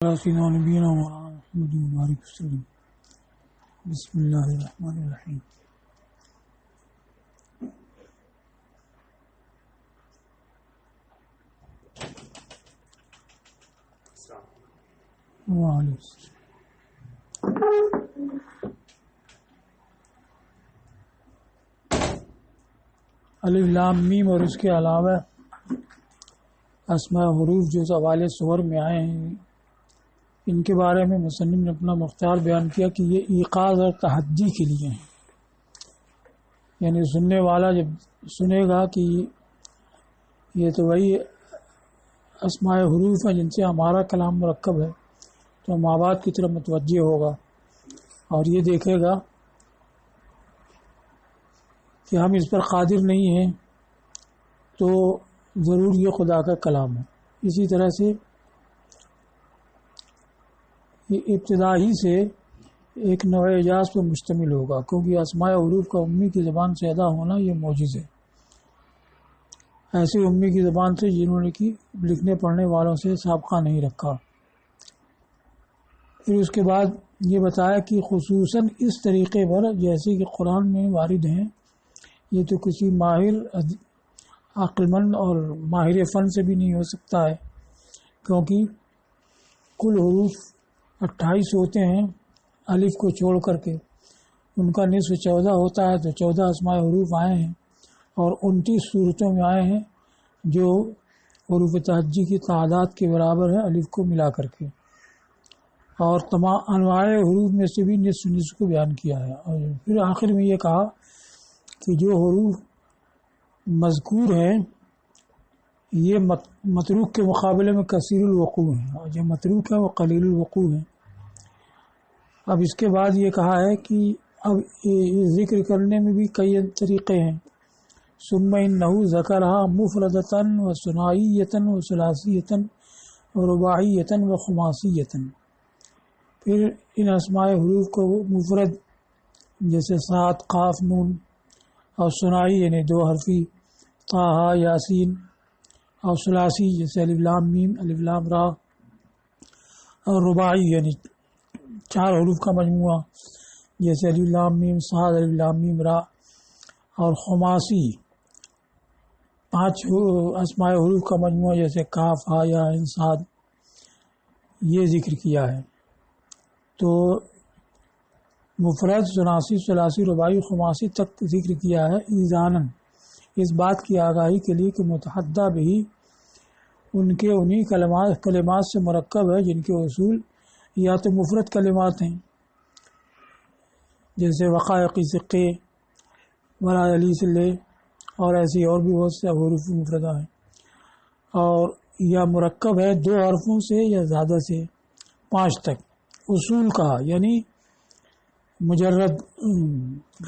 سيدنا نبينا محمد وبارك وسلم. بسم الله الرحمن الرحيم. وعليكم السلام. الف لام میم اور اس کے علاوہ اسماء حروف جو حوالے سور میں آئے ہیں ان کے بارے میں مصنف نے اپنا مختار بیان کیا کہ یہ ایقاظ اور تحدی کے لیے ہیں، یعنی سننے والا جب سنے گا کہ یہ تو وہی اسماء حروف ہیں جن سے ہمارا کلام مرکب ہے تو مابعد کی طرف متوجہ ہوگا اور یہ دیکھے گا کہ ہم اس پر قادر نہیں ہیں تو ضرور یہ خدا کا کلام ہے. اسی طرح سے یہ ابتدا ہی سے ایک نوع اعجاز پر مشتمل ہوگا کیونکہ اسماء حروف کا امی کی زبان سے ادا ہونا یہ معجز ہے، ایسی امی کی زبان سے جنہوں نے کی لکھنے پڑھنے والوں سے سابقہ نہیں رکھا. پھر اس کے بعد یہ بتایا کہ خصوصاً اس طریقے پر جیسے کہ قرآن میں وارد ہیں یہ تو کسی ماہر عقل مند اور ماہر فن سے بھی نہیں ہو سکتا ہے، کیونکہ کل حروف 28 ہوتے ہیں الف کو چھوڑ کر کے، ان کا نصف 14 ہوتا ہے تو 14 اسماء حروف آئے ہیں اور 29 صورتوں میں آئے ہیں جو حروف تہجی کی تعداد کے برابر ہے الف کو ملا کر کے، اور تمام انواع حروف میں سے بھی نصف کو بیان کیا ہے. اور پھر آخر میں یہ کہا کہ جو حروف مذکور ہیں یہ متروک کے مقابلے میں کثیر الوقوع ہیں اور جو متروک ہے وہ قلیل الوقوع ہیں. اب اس کے بعد یہ کہا ہے کہ اب ذکر کرنے میں بھی کئی طریقے ہیں. ثم انہ ذکرہا مفردتاً و ثنائیتاً و ثلاثیتاً و رباعیتاً و خماسیتاً. پھر ان اسماء حروف کو مفرد جیسے صاد قاف نون، اور ثنائی یعنی دو حرفی طٰہٰ یاسین، اور ثلاثی جیسے الف لام میم الف لام را، اور رباعی یعنی 4 حروف کا مجموعہ جیسے الف لام میم صاد الف لام میم را، اور خماسی 5 اسماء حروف کا مجموعہ جیسے کاف ہا یا عین صاد. یہ ذکر کیا ہے. تو مفرد ثلاثی ثلاثی رباعی خماسی تک ذکر کیا ہے ایذاناً، اس بات کی آگاہی کے لیے کہ متحدہ بھی ان کے انہی کلمات سے مرکب ہے جن کے اصول یا تو مفرد کلمات ہیں جیسے وقائق سقے ولا علی صلی اور ایسی اور بھی بہت سے حروف مفردہ ہیں، اور یا مرکب ہے 2 حرفوں سے یا زیادہ سے 5 تک. اصول کہا یعنی مجرد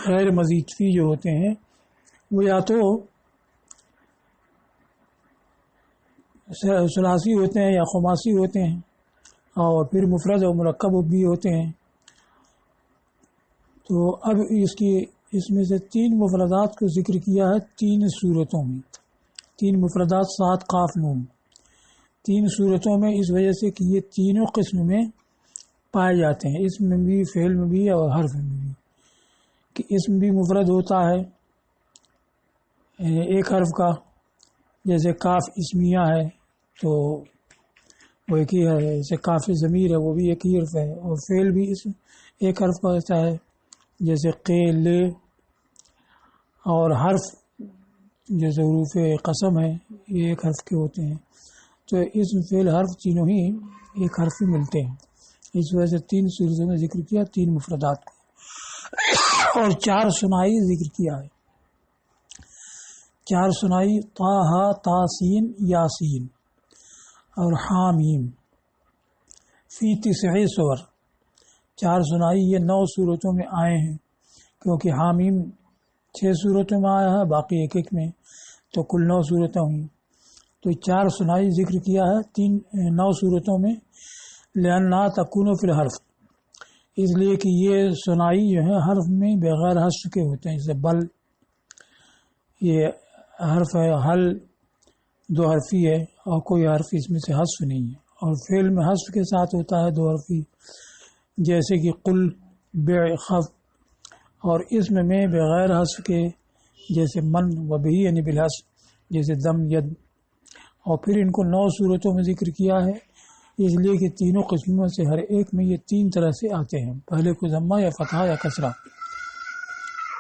غیر مزید فی جو ہوتے ہیں وہ یا تو ثلاثی ہوتے ہیں یا خماسی ہوتے ہیں، اور پھر مفرد اور مرکب بھی ہوتے ہیں. تو اب اس میں سے 3 مفردات کو ذکر کیا ہے 3 صورتوں میں. 3 مفردات صاد قاف نون 3 صورتوں میں، اس وجہ سے کہ یہ تینوں قسم میں پائے جاتے ہیں، اسم میں بھی فعل میں بھی اور حرف میں بھی. کہ اسم بھی مفرد ہوتا ہے ایک حرف کا، جیسے کاف اسمیہ ہے تو وہ ایک ہی ہے، جیسے کاف ضمیر ہے وہ بھی ایک ہی حرف ہے، اور فعل بھی اسم ایک حرف کا ہوتا ہے جیسے قے لے، اور حرف جیسے حروف قسم ہے یہ ایک حرف کے ہوتے ہیں. تو اسم فعل حرف تینوں ہی ایک حرف ہی ملتے ہیں، اس وجہ سے 3 صورتوں میں ذکر کیا 3 مفردات کو، اور 4 ثنائی ذکر کیا ہے. 4 ثنائی طٰہٰ تاسین یاسین اور حامیم فی 9 سور. 4 ثنائی یہ 9 صورتوں میں آئے ہیں کیونکہ حامیم 6 صورتوں میں آیا ہے، باقی ایک میں تو کل 9 صورتیں ہوئیں. تو 4 ثنائی ذکر کیا ہے 9 صورتوں میں، لأنہا تکون فی الحرف، اس لیے کہ یہ ثنائی جو ہے حرف میں بغیر حذف کے ہوتے ہیں. جیسے بل یہ حرف ہے، حل 2 حرفی ہے اور کوئی حرف اس میں سے حذف نہیں ہے، اور فعل میں حذف کے ساتھ ہوتا ہے 2 حرفی، جیسے کہ قل، بع، خف، اور اسم میں بغیر حذف کے جیسے من و بھی یعنی بالحذف جیسے دم، ید. اور پھر ان کو 9 صورتوں میں ذکر کیا ہے، اس لیے کہ تینوں قسموں سے ہر ایک میں یہ 3 طرح سے آتے ہیں، پہلے کو ضمہ یا فتحہ یا کسرہ.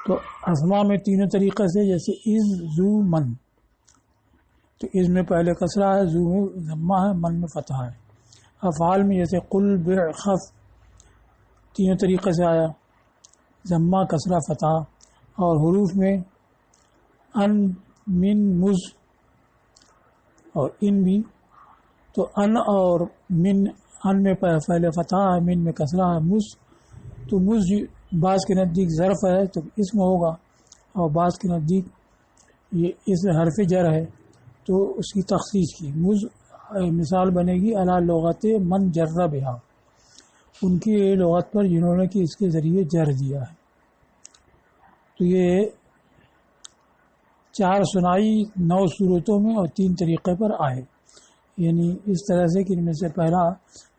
تو اسماء میں تینوں طریقے سے، جیسے از، زو، من. تو از میں پہلے کسرہ ہے، زو میں ضمہ ہے، من میں فتحہ ہے. افعال میں جیسے قل، بع، خف تینوں طریقے سے آیا، ضمہ، کسرہ، فتحہ. اور حروف میں ان، من، مز اور ان بھی. تو ان اور من، ان میں پہلے فتحہ ہے، من میں کسرہ ہے. مز، تو مز بعض کے نزدیک ظرف ہے تو اسم ہوگا، اور بعض کے نزدیک یہ اس حرف جر ہے تو اس کی تخصیص کی. مز مثال بنے گی علی لغت من جر بہا، ان کی لغت پر جنہوں نے کہ اس کے ذریعے جر دیا ہے. تو یہ 4 ثنائی 9 صورتوں میں اور 3 طریقے پر آئے، یعنی اس طرح سے کہ ان میں سے پہلا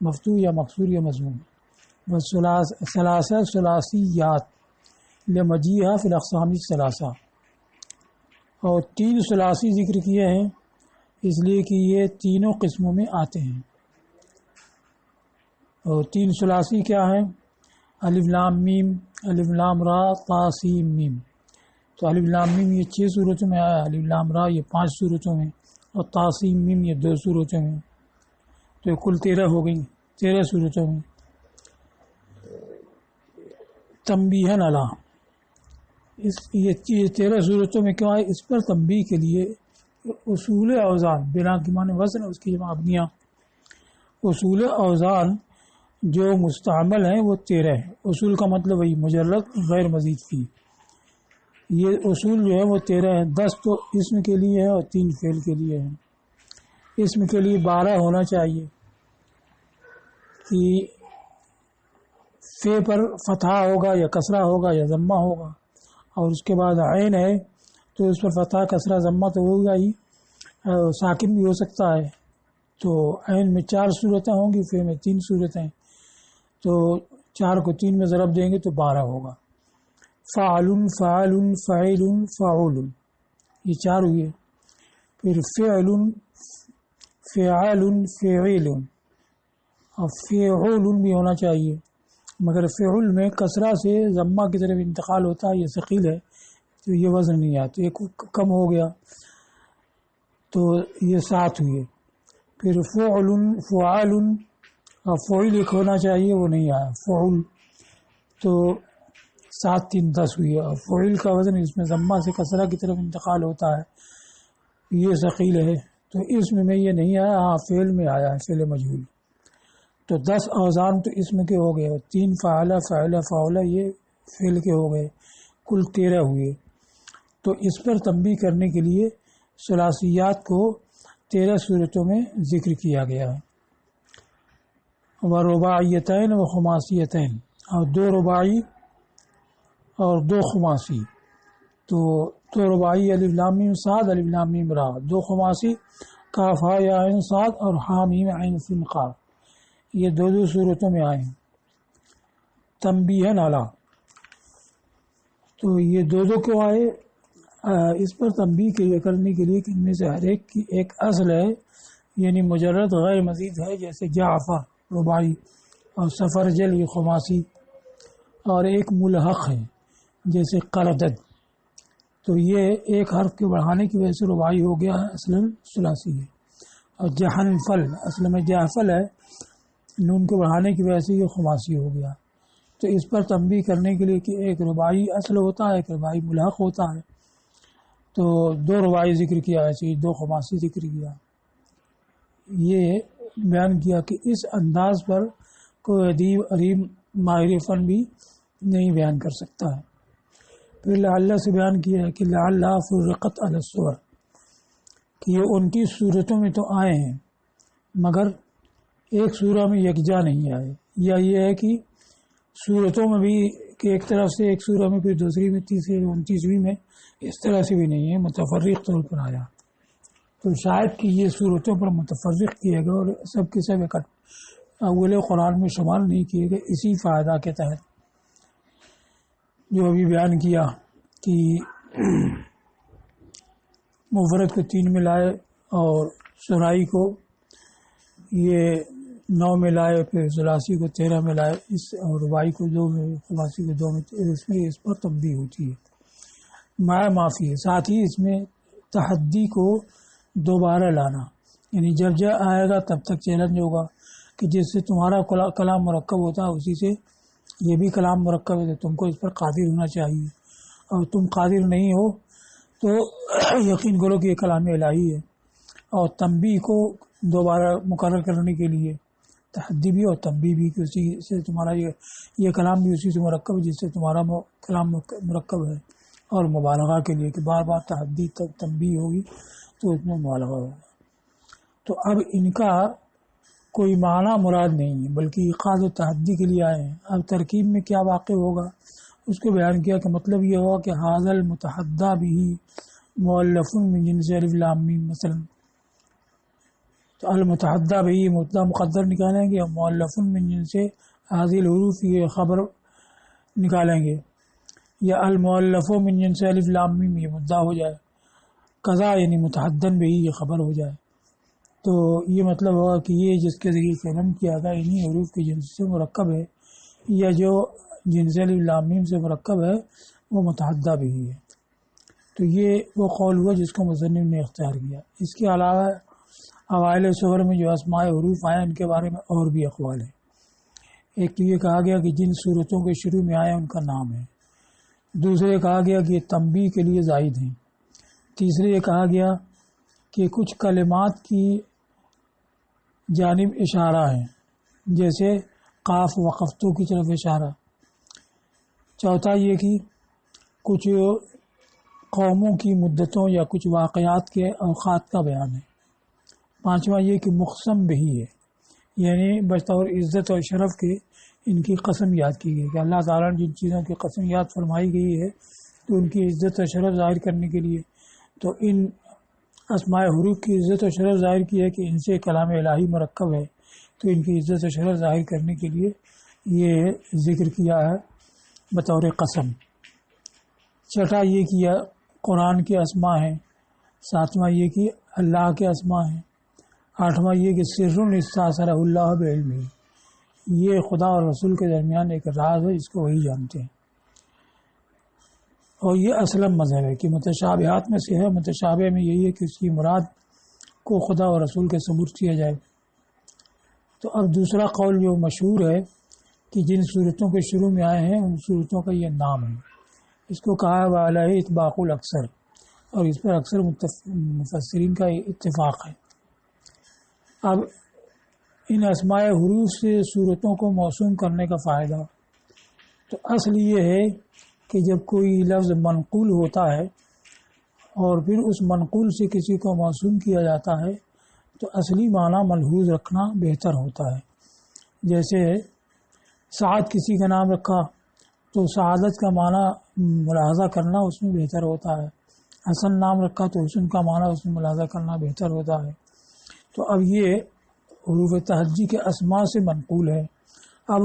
مفتوح یا مکسور یا مضموم. ثلاثہ ثلاثیات لمجیئہ فی الاقسام الثلاثہ، اور 3 ثلاثی ذکر کیے ہیں اس لیے کہ یہ تینوں قسموں میں آتے ہیں. اور 3 ثلاثی کیا ہیں؟ الف لام میم، الف لام را، طا سین میم. تو الف لام میم یہ 6 صورتوں میں آیا، الف لام را یہ 5 صورتوں میں، اور طا سین میم یہ 2 صورتوں میں. تو یہ کل 13 ہو گئی، 13 صورتوں میں. تنبیہن علی، یہ 13 صورتوں میں کیوں آئے؟ اس پر تنبیہ کے لیے اصول اوزان، بنا کے معنی وزن، اس کی جمع ابنیہ. اصول اوزان جو مستعمل ہیں وہ 13 ہیں. اصول کا مطلب وہی مجرد غیر مزید فی. یہ اصول جو ہے وہ 13 ہیں. 10 تو اسم کے لیے ہے اور 3 فعل کے لیے ہیں. اسم کے لیے 12 ہونا چاہیے کہ فے پر فتحہ ہوگا یا کسرہ ہوگا یا ضمہ ہوگا، اور اس کے بعد عین ہے تو اس پر فتحہ، کسرہ، ضمہ تو ہوگا ہی، ساکن بھی ہو سکتا ہے. تو عین میں 4 صورتیں ہوں گی، فے میں 3 صورتیں، تو 4 کو 3 میں ضرب دیں گے تو 12 ہوگا. فعل، فعل، فعیل، فعول، یہ 4 ہوئے. پھر فعل، فعال، فعیل، اور فعول بھی ہونا چاہیے، مگر فعل میں کسرہ سے ضمہ کی طرف انتقال ہوتا ہے، یہ ثقیل ہے تو یہ وزن نہیں آتا، ایک کم ہو گیا تو یہ 7 ہوئے. پھر فعل، فعال، اور فعیل ایک ہونا چاہیے، وہ نہیں آیا، فعل، تو 7 3 10 ہوئی. اور فعیل کا وزن اس میں ضمہ سے کسرہ کی طرف انتقال ہوتا ہے، یہ ثقیل ہے تو اسم میں یہ نہیں آیا، ہاں فعل میں آیا ہے، فعل مجہول. تو 10 اوزان تو اسم کے ہو گئے، اور 3 فعلہ، فعلہ، فعولہ یہ فعل کے ہو گئے، کل 13 ہوئے. تو اس پر تنبیہ کرنے کے لیے ثلاثیات کو 13 صورتوں میں ذکر کیا گیا ہے. ورباعیتین و خماسیتین، اور 2 رباعی اور 2 خماسی. تو 2 رباعی الف لام میم صاد، الف لام میم را. 2 خماسی کاف ہا یا عین صاد اور ہا میم عین سین قاف، یہ 2 صورتوں میں آئے ہیں. تنبیہن علی، تو یہ 2 کیوں آئے؟ اس پر تنبیہ کرنے کے لیے کہ ان میں سے ہر ایک کی ایک اصل ہے، یعنی مجرد غیر مزید ہے، جیسے جعفر رباعی اور سفرجل یہ خماسی، اور ایک ملحق ہے جیسے قردد. تو یہ ایک حرف کے بڑھانے کی وجہ سے رباعی ہو گیا ہے، اصلاً ثلاثی ہے. اور جہنفل اصل میں جعفل ہے، نون کو بڑھانے کی وجہ سے یہ خماسی ہو گیا. تو اس پر تنبیہ کرنے کے لیے کہ ایک رباعی اصل ہوتا ہے، ایک رباعی ملحق ہوتا ہے، تو 2 رباعی ذکر کیا ایسے ہی 2 خماسی ذکر کیا. یہ بیان کیا کہ اس انداز پر کوئی ادیب عریم ماہر فن بھی نہیں بیان کر سکتا ہے. پھر لعل سے بیان کیا ہے کہ لعل فرقت علی الصور، کہ یہ 29 صورتوں میں تو آئے ہیں مگر ایک سورہ میں یکجا نہیں آئے، یا یہ ہے کہ صورتوں میں بھی کہ ایک طرف سے ایک سورہ میں پھر دوسری میں، تیسری 29ویں میں اس طرح سے بھی نہیں ہے، متفرق طور پر آیا. تو شاید کہ یہ صورتوں پر متفرق کیے گئے اور سب کے سب اول قرآن میں شمار نہیں کیے گئے اسی فائدہ کے تحت جو ابھی بیان کیا کہ مفرد کو 3 میں لائے اور ثنائی کو یہ 9 میں لائے، پھر ثلاثی کو 13 میں لائے، اور رباعی کو 2 میں، خماسی کو 2 میں، اس پر تنبیہ ہوتی ہے معافی ہے۔ ساتھ ہی اس میں تحدی کو دوبارہ لانا، یعنی جب آئے گا تب تک چیلنج ہوگا کہ جس سے تمہارا کلام مرکب ہوتا ہے اسی سے یہ بھی کلام مرکب ہے، تو تم کو اس پر قادر ہونا چاہیے، اور تم قادر نہیں ہو تو یقین کرو کہ یہ کلام الہی ہے۔ اور تنبیہ کو دوبارہ مقرر کرنے کے لیے تحدی بھی اور تنبیہ بھی کہ اسی سے تمہارا یہ کلام بھی اسی سے مرکب ہے جس سے تمہارا کلام مرکب ہے، اور مبالغہ کے لیے کہ بار بار تحدی تنبیہ ہوگی تو اس میں مبالغہ ہوگا۔ تو اب ان کا کوئی معنی مراد نہیں ہے بلکہ ایقاظ و تحدی کے لیے آئے ہیں۔ اب ترکیب میں کیا واقع ہوگا اس کو بیان کیا کہ مطلب یہ ہوگا کہ حاضر المتحدہ بھی مؤلف من جنس الف لام میم، مثلا تو المتحدہ بھی مبتدا مقدر نکالیں گے اور مؤلف من جنس حاضر الحروف یہ خبر نکالیں گے، یا المؤلف من جنس الف لام میم یہ مبتدا ہو جائے، قضا یعنی متحدن بھی یہ خبر ہو جائے۔ تو یہ مطلب ہوگا کہ یہ جس کے ذریعے کلم کیا گیا انہی حروف کے جنس سے مرکب ہے، یا جو جنس الف لام میم سے مرکب ہے وہ متحدہ بھی ہے۔ تو یہ وہ قول ہوا جس کو مصنف نے اختیار کیا۔ اس کے علاوہ اوائل سور میں جو اسماء حروف آئے ان کے بارے میں اور بھی اقوال ہیں۔ ایک تو یہ کہا گیا کہ جن صورتوں کے شروع میں آئے ان کا نام ہے، دوسرے کہا گیا کہ یہ تنبیہ کے لیے زائد ہیں، تیسرے یہ کہا گیا کہ کچھ کلمات کی جانب اشارہ ہیں جیسے قاف وقفتوں کی طرف اشارہ، چوتھا یہ کہ کچھ قوموں کی مدتوں یا کچھ واقعات کے اوقات کا بیان ہے، پانچواں یہ کہ مقسم بہی ہے، یعنی بطور عزت اور شرف کے ان کی قسم یاد کی گئی کہ اللہ تعالیٰ نے جن چیزوں کی قسم یاد فرمائی گئی ہے تو ان کی عزت اور شرف ظاہر کرنے کے لیے تو ان اسماء حروف کی عزت و شرف ظاہر کی ہے کہ ان سے کلام الہی مرکب ہے، تو ان کی عزت و شرف ظاہر کرنے کے لیے یہ ذکر کیا ہے بطور قسم۔ چھٹا یہ کیا قرآن کے اسماء ہیں، ساتواں یہ کہ اللہ کے اسماء ہیں، آٹھواں یہ کہ سر استاثرہ اللہ بعلمہ، یہ خدا اور رسول کے درمیان ایک راز ہے، اس کو وہی جانتے ہیں۔ اور یہ اسلم مذہب ہے کہ متشابہات میں سے ہے، متشابہ میں یہی ہے کہ اس کی مراد کو خدا اور رسول کے ثبوت کیا جائے۔ تو اب دوسرا قول جو مشہور ہے کہ جن صورتوں کے شروع میں آئے ہیں ان صورتوں کا یہ نام ہے، اس کو کہا ہے وعلیہ اطباق الاکثر، اور اس پر اکثر مفسرین کا اتفاق ہے۔ اب ان اسماء حروف سے صورتوں کو موسوم کرنے کا فائدہ، تو اصل یہ ہے کہ جب کوئی لفظ منقول ہوتا ہے اور پھر اس منقول سے کسی کو موسوم کیا جاتا ہے تو اصلی معنی ملحوظ رکھنا بہتر ہوتا ہے۔ جیسے سعد کسی کا نام رکھا تو سعادت کا معنی ملاحظہ کرنا اس میں بہتر ہوتا ہے، حسن نام رکھا تو حسن کا معنی اس میں ملاحظہ کرنا بہتر ہوتا ہے۔ تو اب یہ حروف تہجی کے اسماء سے منقول ہے، اب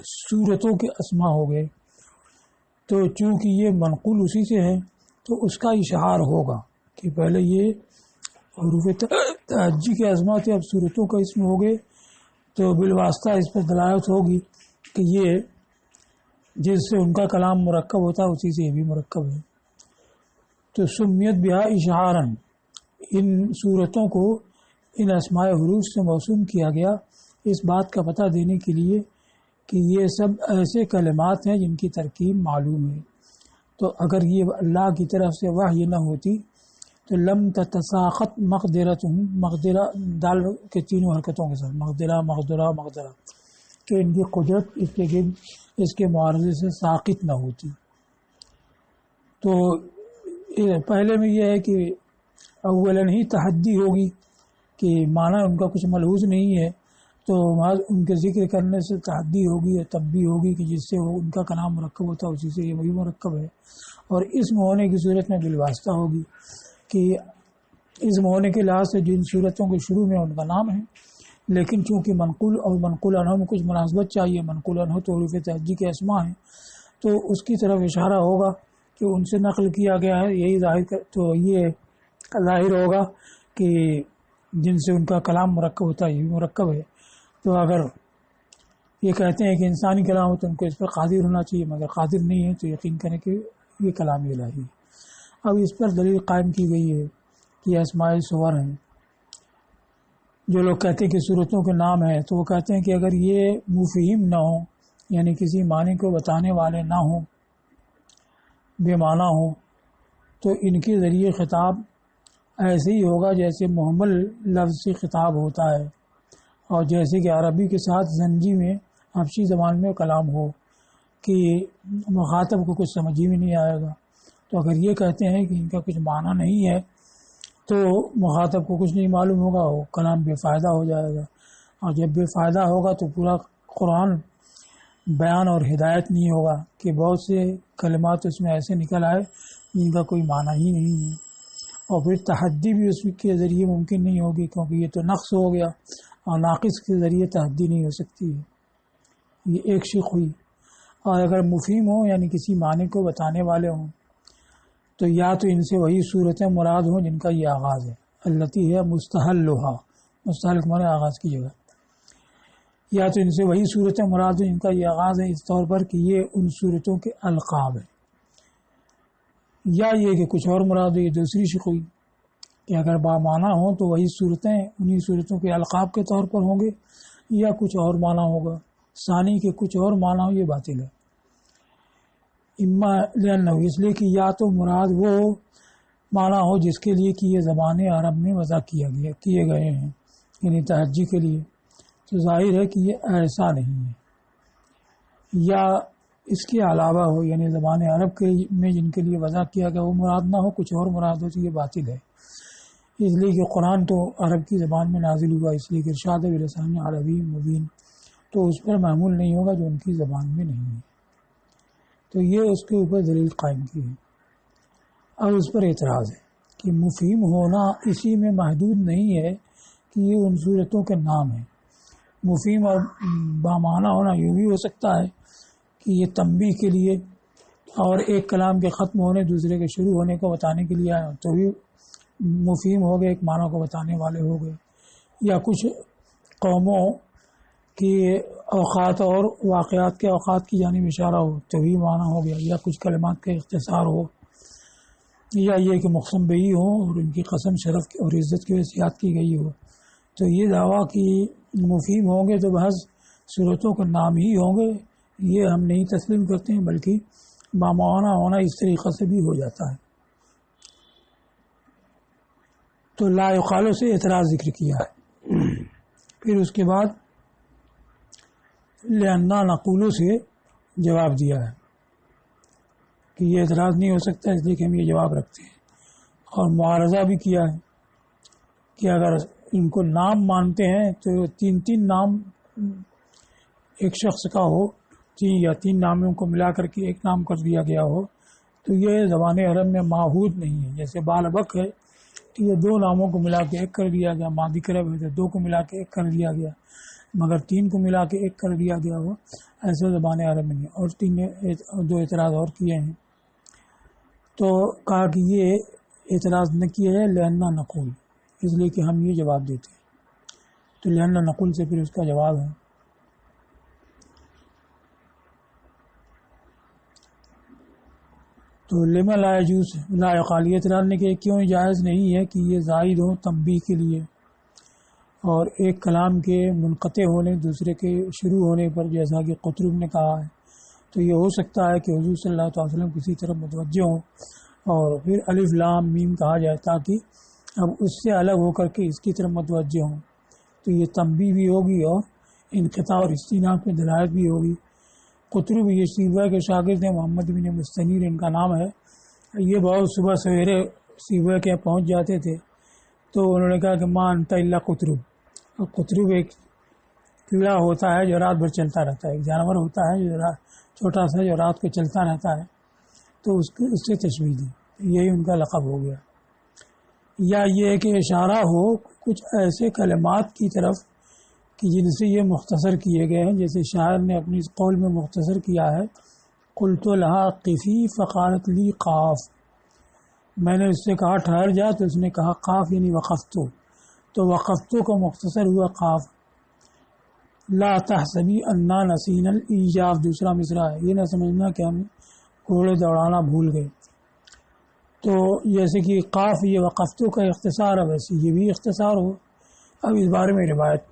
صورتوں کے اسماء ہو گئے، تو چونکہ یہ منقول اسی سے ہے تو اس کا اشعار ہوگا کہ پہلے یہ حروف تہجی کے اسماء تھے، اب صورتوں کا اسم ہو گئے، تو بالواسطہ اس پر دلالت ہوگی کہ یہ جس سے ان کا کلام مرکب ہوتا ہے اسی سے یہ بھی مرکب ہے۔ تو سمیت بہا اشعاراً، ان صورتوں کو ان اسماء حروف سے موسوم کیا گیا اس بات کا پتہ دینے کے لیے کہ یہ سب ایسے کلمات ہیں جن کی ترکیب معلوم ہے، تو اگر یہ اللہ کی طرف سے وحی نہ ہوتی تو لم تتساقط مقدرتہم، مقدرہ دال کے تینوں حرکتوں کے ساتھ مقدرہ مقدرہ مقدرہ، کہ ان کی قدرت اس کے معارضے سے ساقط نہ ہوتی۔ تو پہلے میں یہ ہے کہ اولاً ہی تحدی ہوگی کہ معنی ان کا کچھ ملحوظ نہیں ہے، تو ان کے ذکر کرنے سے تحدی ہوگی اور تب بھی ہوگی کہ جس سے وہ ان کا کلام مرکب ہوتا ہے اسی سے یہ وہی مرکب ہے، اور اس میں ہونے کی صورت میں بالواسطہ ہوگی کہ اسم ہونے کے لحاظ سے جن صورتوں کے شروع میں ان کا نام ہے، لیکن چونکہ منقول اور منقول عنہ میں کچھ مناسبت چاہیے، منقول عنہ تو حروف تہجی کے اسماء ہیں، تو اس کی طرف اشارہ ہوگا کہ ان سے نقل کیا گیا ہے، یہی تو یہ ظاہر ہوگا کہ جن سے ان کا کلام مرکب ہوتا ہے یہ مرکب ہے۔ تو اگر یہ کہتے ہیں کہ انسانی کلام ہو تو ان کو اس پر قادر ہونا چاہیے، مگر قادر نہیں ہے تو یقین کریں کہ یہ کلام الہی ہے۔ اب اس پر دلیل قائم کی گئی ہے کہ اسماء صور ہیں۔ جو لوگ کہتے ہیں کہ صورتوں کے نام ہیں تو وہ کہتے ہیں کہ اگر یہ مفہیم نہ ہوں، یعنی کسی معنی کو بتانے والے نہ ہوں، بے معنی ہوں، تو ان کے ذریعے خطاب ایسے ہی ہوگا جیسے محمل لفظ سے خطاب ہوتا ہے، اور جیسے کہ عربی کے ساتھ زنجی میں حبشی زبان میں کلام ہو کہ مخاطب کو کچھ سمجھ ہی میں نہیں آئے گا۔ تو اگر یہ کہتے ہیں کہ ان کا کچھ معنی نہیں ہے تو مخاطب کو کچھ نہیں معلوم ہوگا، وہ کلام بے فائدہ ہو جائے گا، اور جب بے فائدہ ہوگا تو پورا قرآن بیان اور ہدایت نہیں ہوگا کہ بہت سے کلمات اس میں ایسے نکل آئے جن کا کوئی معنی ہی نہیں ہے، اور پھر تحدی بھی اس کے ذریعے ممکن نہیں ہوگی، کیونکہ یہ تو نقص ہو گیا اور ناقص کے ذریعے تحدی نہیں ہو سکتی ہے۔ یہ ایک شق ہوئی۔ اور اگر مفہیم ہو یعنی کسی معنی کو بتانے والے ہوں تو یا تو ان سے وہی صورتیں مراد ہوں جن کا یہ آغاز ہے، التی ہے مستحلھا، مستحل معنی آغاز کی جگہ، یا تو ان سے وہی صورتیں مراد ہوں جن کا یہ آغاز ہے، اس طور پر کہ یہ ان صورتوں کے القاب ہے، یا یہ کہ کچھ اور مراد ہے۔ یہ دوسری شق ہوئی کہ اگر بامعنی ہوں تو وہی صورتیں انہی صورتوں کے القاب کے طور پر ہوں گے، یا کچھ اور معنی ہوگا، ثانی کے کچھ اور معنی ہو، یہ باطل ہے۔ اما لأنہ، اس لیے کہ یا تو مراد وہ معنی ہو جس کے لیے کہ یہ زبان عرب میں وضع کیے گئے ہیں، یعنی تہجی کے لیے، تو ظاہر ہے کہ یہ ایسا نہیں ہے، یا اس کے علاوہ ہو یعنی زبان عرب کے میں جن کے لیے وضع کیا گیا وہ مراد نہ ہو، کچھ اور مراد ہو، تو یہ باطل ہے۔ اس لیے کہ قرآن تو عرب کی زبان میں نازل ہوا، اس لیے کہ ارشاد بلسان عربی مبین، تو اس پر معمول نہیں ہوگا جو ان کی زبان میں نہیں ہے۔ تو یہ اس کے اوپر دلیل قائم کی ہے۔ اب اس پر اعتراض ہے کہ مفہیم ہونا اسی میں محدود نہیں ہے کہ یہ ان صورتوں کے نام ہیں۔ مفہیم اور بامعنی ہونا یوں بھی ہو سکتا ہے کہ یہ تنبیہ کے لیے اور ایک کلام کے ختم ہونے دوسرے کے شروع ہونے کو بتانے کے لیے آئے، تو بھی مفہیم ہو گئے، ایک معنی کو بتانے والے ہو گئے۔ یا کچھ قوموں کی اوقات اور واقعات کے اوقات کی جانب اشارہ ہو تو بھی معنی ہو گیا، یا کچھ کلمات کا اختصار ہو، یا یہ کہ مقسم بہی ہو اور ان کی قسم شرف اور عزت کی وصیت کی گئی ہو، تو یہ دعویٰ کہ مفہیم ہوں گے تو بحث صورتوں کے نام ہی ہوں گے، یہ ہم نہیں تسلیم کرتے ہیں، بلکہ بامعنی ہونا اس طریقے سے بھی ہو جاتا ہے۔ تو لا یقال سے اعتراض ذکر کیا ہے، پھر اس کے بعد لأننا نقول سے جواب دیا ہے کہ یہ اعتراض نہیں ہو سکتا، اس لیے کہ ہم یہ جواب رکھتے ہیں، اور معارضہ بھی کیا ہے کہ اگر ان کو نام مانتے ہیں تو تین نام ایک شخص کا ہو، یا تین ناموں کو ملا کر کے ایک نام کر دیا گیا ہو، تو یہ زبان عرب میں معہود نہیں ہے۔ جیسے بال بک ہے کہ یہ دو ناموں کو ملا کے ایک کر دیا گیا، ماضی کرب ہے تو دو کو ملا کے ایک کر دیا گیا، مگر تین کو ملا کے ایک کر دیا گیا ہو، ایسے زبان عرب میں نہیں۔ اور دو اعتراض اور کیے ہیں، تو کہا کہ یہ اعتراض نہ کیا ہے لأننا نقول، اس لیے کہ ہم یہ جواب دیتے ہیں۔ تو لأننا نقول سے پھر اس کا جواب ہے تو لما لا یجوز لا یقال، یہ اعتراض نے کہ کیوں جائز نہیں ہے کہ یہ زائد ہو تنبیہ کے لیے، اور ایک کلام کے منقطع ہونے دوسرے کے شروع ہونے پر، جیسا کہ قطرب نے کہا ہے، تو یہ ہو سکتا ہے کہ حضور صلی اللہ علیہ وسلم کسی طرف متوجہ ہوں اور پھر الف لام میم کہا جائے تاکہ اب اس سے الگ ہو کر کے اس کی طرف متوجہ ہوں، تو یہ تنبیہ بھی ہوگی اور انقطاع اور استیناف میں دلالت بھی ہوگی۔ قطرب یہ سیبویہ کے شاگرد ہیں، محمد بن مستنیر ان کا نام ہے، یہ بہت صبح سویرے سیبویہ کے پہنچ جاتے تھے، تو انہوں نے کہا کہ ما انت الا قطرب، اور قطرب ایک کیڑا ہوتا ہے جو رات بھر چلتا رہتا ہے، ایک جانور ہوتا ہے جو چھوٹا سا جو رات کو چلتا رہتا ہے، تو اس سے تشبیہ دی، یہی ان کا لقب ہو گیا۔ یا یہ کہ اشارہ ہو کچھ ایسے کلمات کی طرف کہ جن سے یہ مختصر کیے گئے ہیں، جیسے شاعر نے اپنی اس قول میں مختصر کیا ہے، قلت لها قفی فقالت لی قاف، میں نے اس سے کہا ٹھہر جا تو اس نے کہا قاف، یعنی وقفتو، تو وقفتو کا مختصر ہوا قاف۔ لا تحسبی انا نسینا الایجاف، دوسرا مصرع ہے، یہ نہ سمجھنا کہ ہم گھوڑے دوڑانا بھول گئے۔ تو جیسے کہ قاف یہ وقفتو کا اختصار ہے، ویسے یہ بھی اختصار ہو۔ اب اس بارے میں روایت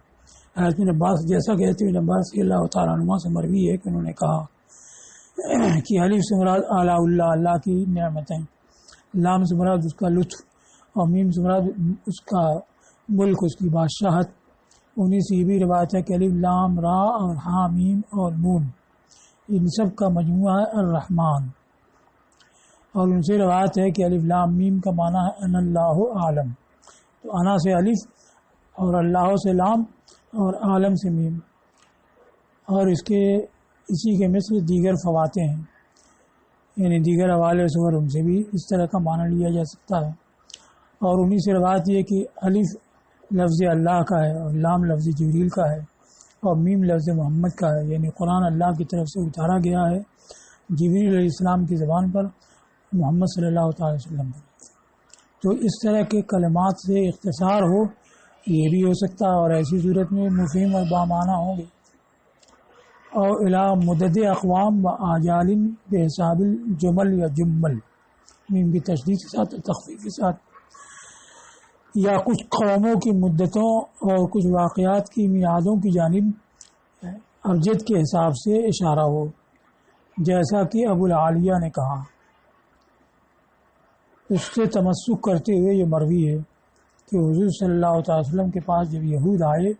حضرت ابن عباس، جیسا کہتے ہیں ابن عباس رضی اللہ تعالیٰ عنہ سے مروی ہے کہ انہوں نے کہا کہ الف سے مراد اعلیٰ اللہ، اللہ کی نعمتیں، لام سے مراد اس کا لطف، اور میم سے مراد اس کا ملک، اس کی بادشاہت۔ انہیں سے یہ بھی روایت ہے کہ الف لام را اور ہا میم اور نون، ان سب کا مجموعہ ہے الرحمن۔ اور ان سے روایت ہے کہ الف لام میم کا معنی ہے ان اللہ عالم، تو انا سے الف اور اللہ سے لام اور عالم سے میم، اور اسی کے مثل دیگر فواتح ہیں، یعنی دیگر حوالے سور ان سے بھی اس طرح کا معنی لیا جا سکتا ہے۔ اور انہی سے روایت یہ کہ الف لفظ اللہ کا ہے اور لام لفظ جبریل کا ہے اور میم لفظ محمد کا ہے، یعنی قرآن اللہ کی طرف سے اتارا گیا ہے جبریل علیہ السلام کی زبان پر، محمد صلی اللہ تعالی وسلم پر۔ تو اس طرح کے کلمات سے اختصار ہو، یہ بھی ہو سکتا ہے، اور ایسی صورت میں مفہوم اور بامعنی ہوں گے۔ اور الا مدد اقوام و آجال بحساب الجمل یا جمل، میم کی تشدید کے ساتھ تخفیف کے ساتھ، یا کچھ قوموں کی مدتوں اور کچھ واقعات کی میعادوں کی جانب ابجد کے حساب سے اشارہ ہو، جیسا کہ ابو العالیہ نے کہا۔ اس سے تمسک کرتے ہوئے یہ مروی ہے کہ حضور صلی اللہ علیہ وسلم کے پاس جب یہود آئے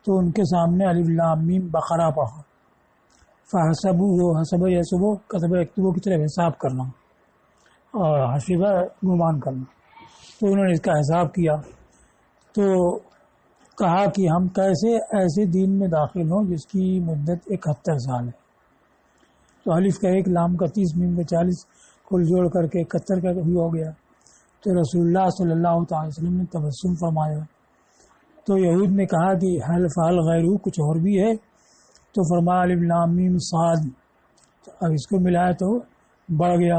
تو ان کے سامنے الف لام میم بقرہ پڑھا، فحسبوہ، حسب یحسبو، کتب یکتبو کی طرف حساب کرنا، اور حسبہ گمان کرنا، تو انہوں نے اس کا حساب کیا، تو کہا کہ ہم کیسے ایسے دین میں داخل ہوں جس کی مدت 71 سال ہے۔ تو الف کا 1، لام کا 30، میم کا 40، کل جوڑ کر کے 71 کا ہو گیا۔ تو رسول اللہ صلی اللہ تعالی وسلم نے تبسم فرمایا، تو یہود نے کہا کہ حل فعل غیرو، کچھ اور بھی ہے؟ تو فرمایا الف لام میم صاد، تو اب اس کو ملایا تو بڑھ گیا،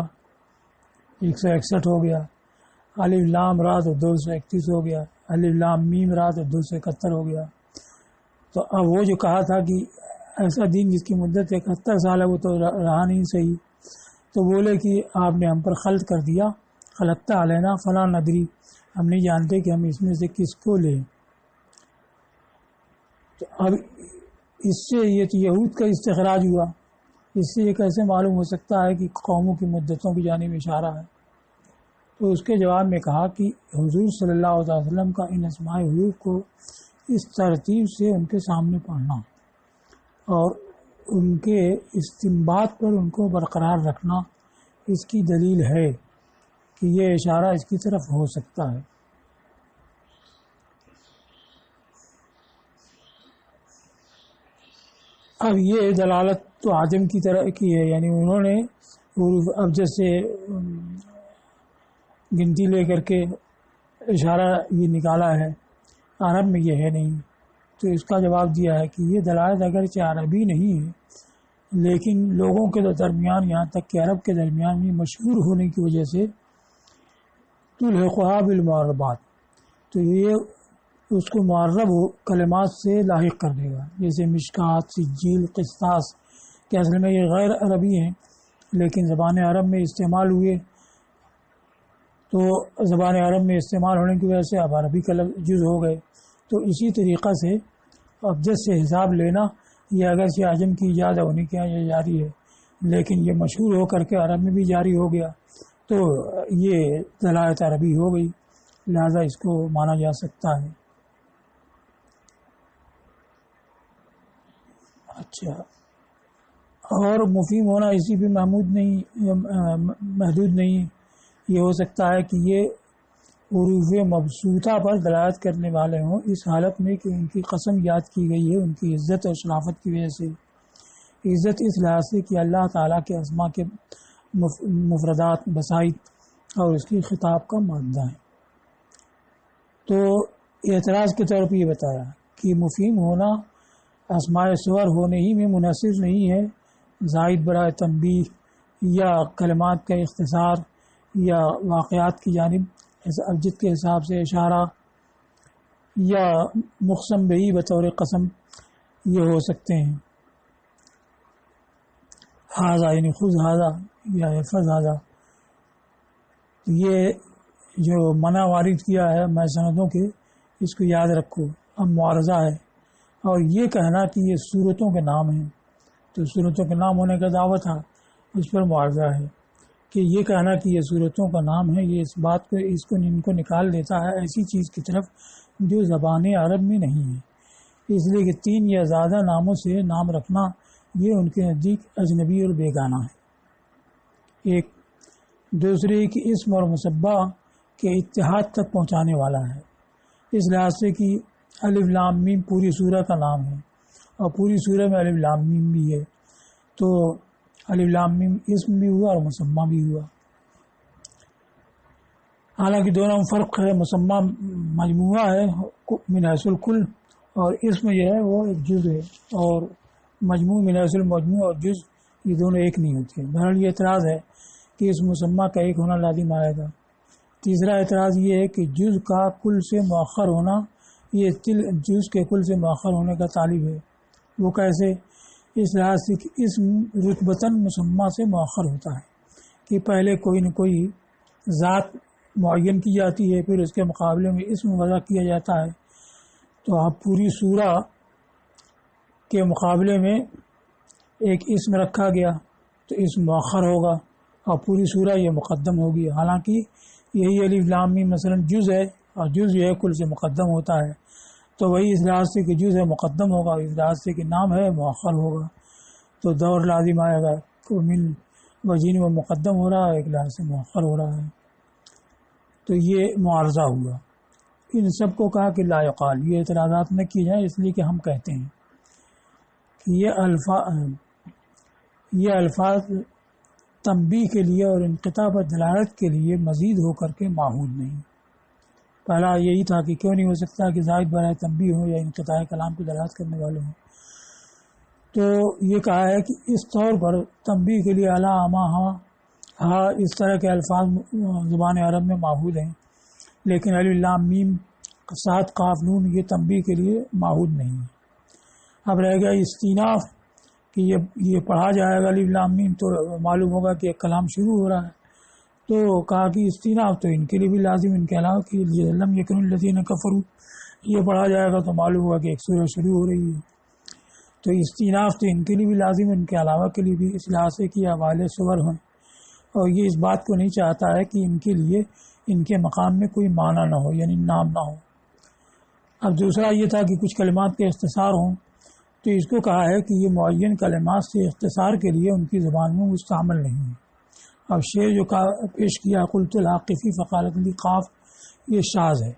161 ہو گیا۔ الف لام را تو 231 ہو گیا، الف لام میم را تو 271 ہو گیا۔ تو اب وہ جو کہا تھا کہ ایسا دین جس کی مدت 71 سال ہے، وہ تو رہا نہیں صحیح، تو بولے کہ آپ نے ہم پر خلط کر دیا، خلطتا علینا فلا ندری، ہم نہیں جانتے کہ ہم اس میں سے کس کو لیں۔ تو اب اس سے یہ تو یہود کا استخراج ہوا، اس سے یہ کیسے معلوم ہو سکتا ہے کہ قوموں کی مدتوں کی جانب اشارہ ہے؟ تو اس کے جواب میں کہا کہ حضور صلی اللہ علیہ وسلم کا ان اسماء حروف کو اس ترتیب سے ان کے سامنے پڑھنا اور ان کے استنباط پر ان کو برقرار رکھنا، اس کی دلیل ہے کہ یہ اشارہ اس کی طرف ہو سکتا ہے۔ اب یہ دلالت تو عجم کی طرح کی ہے، یعنی انہوں نے حروف ابجد سے گنتی لے کر کے اشارہ یہ نکالا ہے، عرب میں یہ ہے نہیں، تو اس کا جواب دیا ہے کہ یہ دلالت اگرچہ عربی نہیں ہے لیکن لوگوں کے درمیان، یہاں تک کہ عرب کے درمیان بھی مشہور ہونے کی وجہ سے تلحقھا بالمعربات، تو یہ اس کو معرب کلمات سے لاحق کر دے گا، جیسے مشکات، سجیل، قسطاس، کہ اصل میں یہ غیر عربی ہیں لیکن زبان عرب میں استعمال ہوئے، تو زبان عرب میں استعمال ہونے کی وجہ سے اب عربی کا جز ہو گئے۔ تو اسی طریقہ سے ابجد سے حساب لینا یہ اگرچہ عجم کی ایجاد ہے، انہیں کے یہاں یہ جاری ہے لیکن یہ مشہور ہو کر کے عرب میں بھی جاری ہو گیا، تو یہ دلالت عربی ہو گئی، لہذا اس کو مانا جا سکتا ہے۔ اچھا، اور مفہوم ہونا اسی پہ محدود نہیں، یہ ہو سکتا ہے کہ یہ حروف مبسوطہ پر دلالت کرنے والے ہوں، اس حالت میں کہ ان کی قسم یاد کی گئی ہے ان کی عزت اور شرافت کی وجہ سے۔ عزت اس لحاظ سے کہ اللہ تعالیٰ کے اسماء کے مفردات، بسائط اور اس کی خطاب کا مادہ ہے۔ تو اعتراض کے طور پر یہ بتایا کہ مفہیم ہونا اسماء صور ہونے ہی میں منحصر نہیں ہے، زائد برائے تنبیہ یا کلمات کا اختصار یا واقعات کی جانب ابجد کے حساب سے اشارہ یا مقسم بہی بطور قسم یہ ہو سکتے ہیں. ہاذا یعنی خذ ہاذا یا احفظ ہاذا، یہ جو منع وارد کیا ہے میں سندوں کے، اس کو یاد رکھو. اب معارضہ ہے، اور یہ کہنا کہ یہ صورتوں کے نام ہیں، تو صورتوں کے نام ہونے کا دعویٰ تھا، اس پر معارضہ ہے کہ یہ کہنا کہ یہ صورتوں کا نام ہے، یہ اس بات کو ان کو نکال دیتا ہے ایسی چیز کی طرف جو زبان عرب میں نہیں ہے. اس لیے کہ 3 یا زیادہ ناموں سے نام رکھنا یہ ان کے نزدیک اجنبی اور بیگانہ ہے. ایک دوسرے کی اسم اور مصبہ کے اتحاد تک پہنچانے والا ہے، اس لحاظ سے کہ الف لام میم پوری سورہ کا نام ہے اور پوری سورہ میں الف لام میم بھی ہے، تو الف لام میم اسم بھی ہوا اور مسمہ بھی ہوا. حالانکہ دونوں میں فرق ہے، مسمہ مجموعہ ہے من حیث الکل اور اسم جو ہے وہ ایک جز ہے، اور مجموع من حیث المجموع اور جز یہ دونوں ایک نہیں ہوتے. بہرحال یہ اعتراض ہے کہ اس مسمہ کا ایک ہونا لازم آئے گا. تیسرا اعتراض یہ ہے کہ جز کا کل سے مؤخر ہونا یہ جز کے کل سے مؤخر ہونے کا طالب ہے. وہ کیسے؟ اس لحاظ سے کہ اسم رتبتاً مسمہ سے مؤخر ہوتا ہے کہ پہلے کوئی نہ کوئی ذات معین کی جاتی ہے، پھر اس کے مقابلے میں اسم وضع کیا جاتا ہے. تو اب پوری سورہ کے مقابلے میں ایک اسم رکھا گیا تو اسم مؤخر ہوگا اور پوری سورہ یہ مقدم ہوگی. حالانکہ یہی الف لام میم مثلا جز ہے اور جز جو ہے کل سے مقدم ہوتا ہے، تو وہی اس لحاظ سے کہ جز ہے مقدم ہوگا، اس لحاظ سے کہ نام ہے مؤخر ہوگا، تو دور لازم آئے گا. من وجین و مقدم ہو رہا ہے، ایک لحاظ سے مؤخر ہو رہا ہے. تو یہ معارضہ ہوا. ان سب کو کہا کہ لا یقال، یہ اعتراضات نہ کی جائیں، اس لیے کہ ہم کہتے ہیں کہ یہ الفاظ تنبیہ کے لیے اور انقطاع پر دلالت کے لیے مزید ہو کر کے معہود نہیں. پہلا یہی تھا کہ کیوں نہیں ہو سکتا کہ زائد برائے تنبیہ ہو یا انقطاع کلام کی دلالت کرنے والے ہوں. تو یہ کہا ہے کہ اس طور پر تنبیہ کے لیے الا اما ہاں اس طرح کے الفاظ زبان عرب میں معہود ہیں، لیکن الف لام میم سات قاف نون یہ تنبیہ کے لیے معہود نہیں ہے. اب رہ گیا استیناف کہ یہ پڑھا جائے گا الف لام میم تو معلوم ہوگا کہ ایک کلام شروع ہو رہا ہے. تو کہا کہ استیناف تو ان کے لیے بھی لازم، ان کے علاوہ کہ لم یکن الذین کفروا یہ پڑھا جائے گا تو معلوم ہوگا کہ ایک سورہ شروع ہو رہی ہے. تو استیناف تو ان کے لیے بھی لازم، ان کے علاوہ کے لیے بھی، اس لحاظ سے کہ حوالے صور ہیں، اور یہ اس بات کو نہیں چاہتا ہے کہ ان کے لیے ان کے مقام میں کوئی معنی نہ ہو، یعنی نام نہ ہو. اب دوسرا یہ تھا کہ کچھ کلمات کے اختصار ہوں، تو اس کو کہا ہے کہ یہ معین کلمات سے اختصار کے لیے ان کی زبان میں مستعمل نہیں ہے. اب شعر جو پیش کیا قلت العاقفی فقالت لی قاف، یہ شاذ ہے.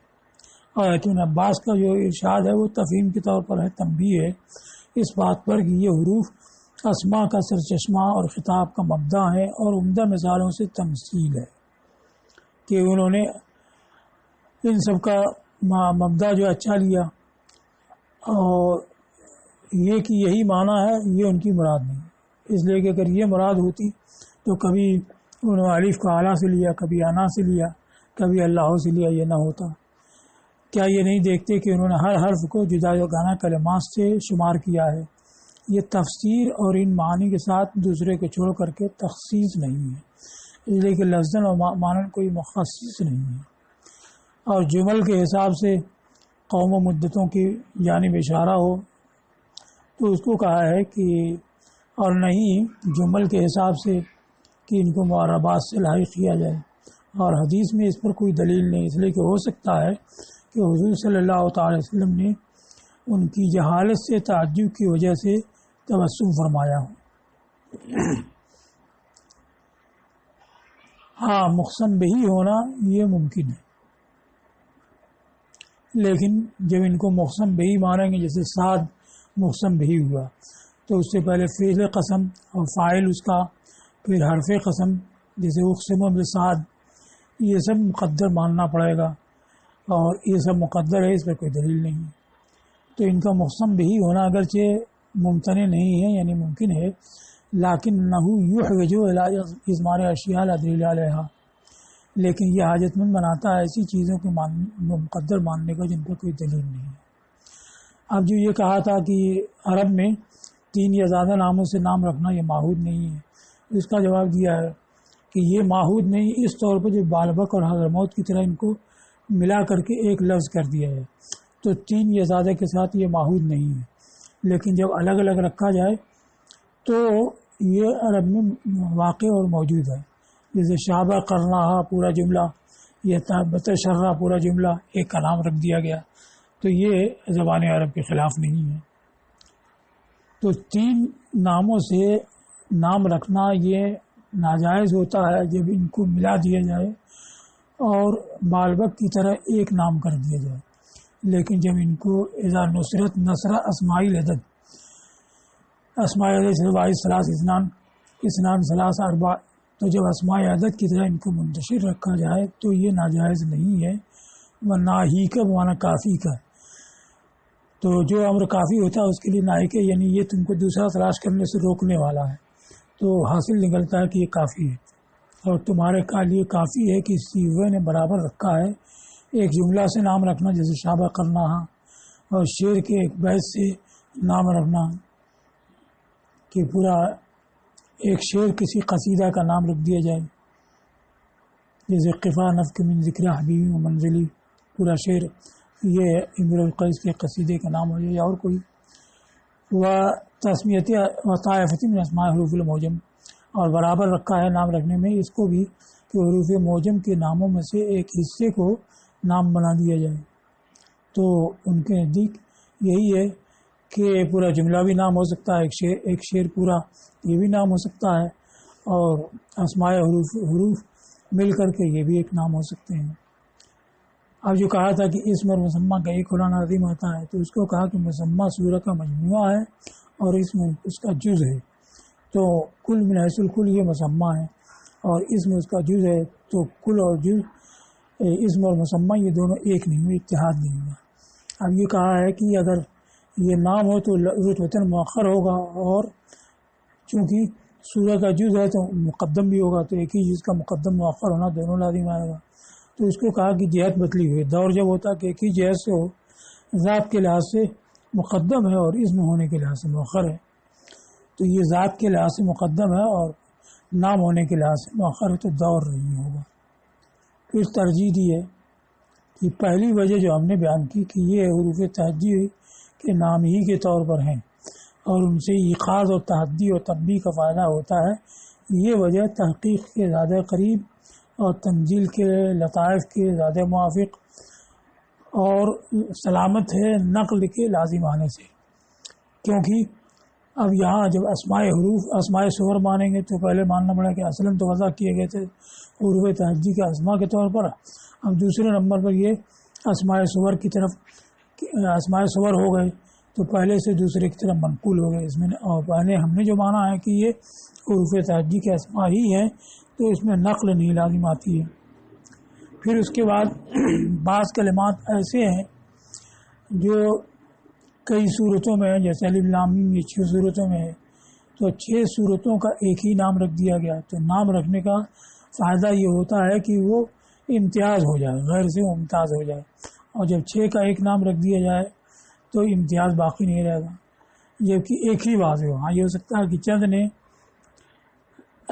اور ابن عباس کا جو ارشاد ہے وہ تفہیم کے طور پر ہے، تنبیہ ہے اس بات پر کہ یہ حروف اسماء کا سرچشمہ اور خطاب کا مبدا ہے، اور عمدہ مثالوں سے تمثیل ہے کہ انہوں نے ان سب کا مبدا جو اچھا لیا، اور یہ کہ یہی معنی ہے یہ ان کی مراد نہیں. اس لیے کہ اگر یہ مراد ہوتی تو کبھی انہوں نے الف کو اعلیٰ سے لیا، کبھی انا سے لیا، کبھی اللہ سے لیا، یہ نہ ہوتا. کیا یہ نہیں دیکھتے کہ انہوں نے ہر حرف کو جدا جداگانہ کلمات سے شمار کیا ہے؟ یہ تفسیر اور ان معنی کے ساتھ دوسرے کو چھوڑ کر کے تخصیص نہیں ہے، اس لیے کہ لفظاً اور معنی کوئی مخصص نہیں ہے. اور جمل کے حساب سے قوم و مدتوں کی جانب اشارہ ہو تو اس کو کہا ہے کہ، اور نہیں جمل کے حساب سے کہ ان کو معربات سے لاحق کیا جائے. اور حدیث میں اس پر کوئی دلیل نہیں، اس لیے کہ ہو سکتا ہے کہ حضور صلی اللہ تعالی وسلم نے ان کی جہالت سے تعجب کی وجہ سے تبسم فرمایا ہو. ہاں مقسم بہی ہونا یہ ممکن ہے، لیکن جب ان کو مقسم بہی مانیں گے، جیسے سعد مقسم بہی ہوا تو اس سے پہلے فعل قسم اور فاعل اس کا، پھر حرف قسم جیسے اقسم بسعد، یہ سب مقدر ماننا پڑے گا. اور یہ سب مقدر ہے، اس پہ کوئی دلیل نہیں ہے۔ تو ان کا مقسم بھی ہونا اگرچہ ممتنع نہیں ہے، یعنی ممکن ہے، لیکن نحو یحوج الی اضمار اشیاء لا دلیل علیہا، لیکن یہ حاجت مند بناتا ہے ایسی چیزوں کے مقدر ماننے کا جن پر کوئی دلیل نہیں ہے۔ اب جو یہ کہا تھا کہ عرب میں 3 یا زیادہ ناموں سے نام رکھنا یہ معہود نہیں ہے، اس کا جواب دیا ہے کہ یہ معہود نہیں اس طور پر جو بالبک اور حضرموت کی طرح ان کو ملا کر کے ایک لفظ کر دیا ہے، تو 3 یا زیادہ کے ساتھ یہ معہود نہیں ہے، لیکن جب الگ الگ رکھا جائے تو یہ عرب میں واقع اور موجود ہے۔ جیسے شابہ کرنا پورا جملہ، یہ بتشرہ پورا جملہ ایک کا نام رکھ دیا گیا، تو یہ زبان عرب کے خلاف نہیں ہے۔ تو 3 ناموں سے نام رکھنا یہ ناجائز ہوتا ہے جب ان کو ملا دیا جائے اور بالبک کی طرح ایک نام کر دیا جائے، لیکن جب ان کو اذا نصرت نصرہ اسماعی عدد اسماعی عدد سے ثلاث اسنان ثلاث اربع، تو جب اسماعی عدد کی طرح ان کو منتشر رکھا جائے تو یہ ناجائز نہیں ہے۔ ورنہ ہی کا بمعنی کافی کا، تو جو امر کافی ہوتا ہے اس کے لیے نائک ہے، یعنی یہ تم کو دوسرا تلاش کرنے سے روکنے والا ہے، تو حاصل نکلتا ہے کہ یہ کافی ہے، اور تمہارے لیے کافی ہے کہ سیغے نے برابر رکھا ہے ایک جملہ سے نام رکھنا، جیسے شابہ کرنا، اور شعر کے ایک بیت سے نام رکھنا، کہ پورا ایک شعر کسی قصیدہ کا نام رکھ دیا جائے، جیسے قفا نفک من ذکر حبیبی و منزلی، پورا شعر یہ امر القیس کے قصیدے کا نام ہو جائے، یا اور کوئی و تسمیت و طائفۃ من اسماء حروف المعجم، اور برابر رکھا ہے نام رکھنے میں اس کو بھی کہ حروف معجم کے ناموں میں سے ایک حصے کو نام بنا دیا جائے، تو ان کے نزدیک یہی ہے کہ پورا جملہ بھی نام ہو سکتا ہے، ایک شعر پورا یہ بھی نام ہو سکتا ہے، اور اسماء حروف مل کر کے یہ بھی ایک نام ہو سکتے ہیں۔ اب جو کہا تھا کہ اسم اور مسمہ کا ایک ہونا لازم ہوتا ہے، تو اس کو کہا کہ مسمہ سورہ کا مجموعہ ہے اور اسم اس کا جز ہے، تو کل من حیث الکل یہ مسمہ ہے اور اسم اس کا جز ہے، تو کل اور جز اسم اور مسمہ یہ دونوں ایک نہیں ہوئے، اتحاد نہیں ہوا۔ اب یہ کہا ہے کہ اگر یہ نام ہو تو رتبتاً مؤخر ہوگا، اور چونکہ سورہ کا جز ہے تو مقدم بھی ہوگا، تو ایک ہی جز کا مقدم مؤخر ہونا دونوں لازم آئے گا۔ تو اس کو کہا کہ جہت بدلی ہوئی، دور جب ہوتا ہے کہ ایک ہی جہت سے ہو، ذات کے لحاظ سے مقدم ہے اور اسم ہونے کے لحاظ سے مؤخر ہے، تو یہ ذات کے لحاظ سے مقدم ہے اور نام ہونے کے لحاظ سے مؤخر ہے، تو دور نہیں ہوگا۔ پھر ترجیح دی ہے کہ پہلی وجہ جو ہم نے بیان کی کہ یہ حروف تہجی کے نام ہی کے طور پر ہیں اور ان سے ایقاظ اور تحدی اور تنبیہ کا فائدہ ہوتا ہے، یہ وجہ تحقیق کے زیادہ قریب اور تنزیل کے لطائف کے زیادہ موافق اور سلامت ہے نقل کے لازم آنے سے، کیونکہ اب یہاں جب اسماء صور مانیں گے تو پہلے ماننا پڑا کہ اصلاً تو وضع کیے گئے تھے حروف تہجی کے اسماء کے طور پر، اب دوسرے نمبر پر یہ اسماء صور کی طرف اسماء صور ہو گئے تو پہلے سے دوسرے کی طرف منقول ہو گئے اس میں، اور پہلے ہم نے جو مانا ہے کہ یہ حروف تہجی کے اسماء ہی ہیں تو اس میں نقل نہیں لازم آتی ہے۔ پھر اس کے بعد بعض کلمات ایسے ہیں جو کئی صورتوں میں ہیں، جیسے الف لام میم یہ 6 صورتوں میں ہے، تو 6 صورتوں کا ایک ہی نام رکھ دیا گیا، تو نام رکھنے کا فائدہ یہ ہوتا ہے کہ وہ امتیاز ہو جائے، غیر سے ممتاز ہو جائے، اور جب 6 کا ایک نام رکھ دیا جائے تو امتیاز باقی نہیں رہے گا، جبکہ ایک ہی واضح ہو۔ ہاں یہ ہو سکتا ہے کہ چند نے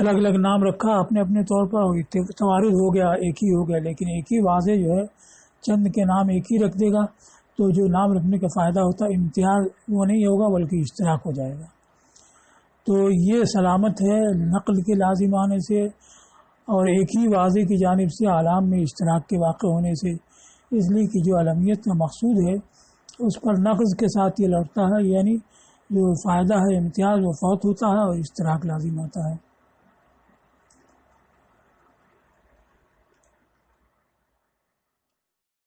الگ الگ نام رکھا اپنے اپنے طور پر، توارث ہو گیا، ایک ہی ہو گیا، لیکن ایک ہی واضح جو ہے چند کے نام ایک ہی رکھ دے گا تو جو نام رکھنے کا فائدہ ہوتا ہے امتیاز وہ نہیں ہوگا بلکہ اشتراک ہو جائے گا۔ تو یہ سلامت ہے نقل کے لازم آنے سے اور ایک ہی واضح کی جانب سے اعلام میں اشتراک کے واقع ہونے سے، اس لیے کہ جو علمیت کا مقصود ہے اس پر نقض کے ساتھ یہ لڑتا ہے، یعنی جو فائدہ ہے امتیاز وہ فوت ہوتا ہے اور اشتراک لازم ہوتا ہے۔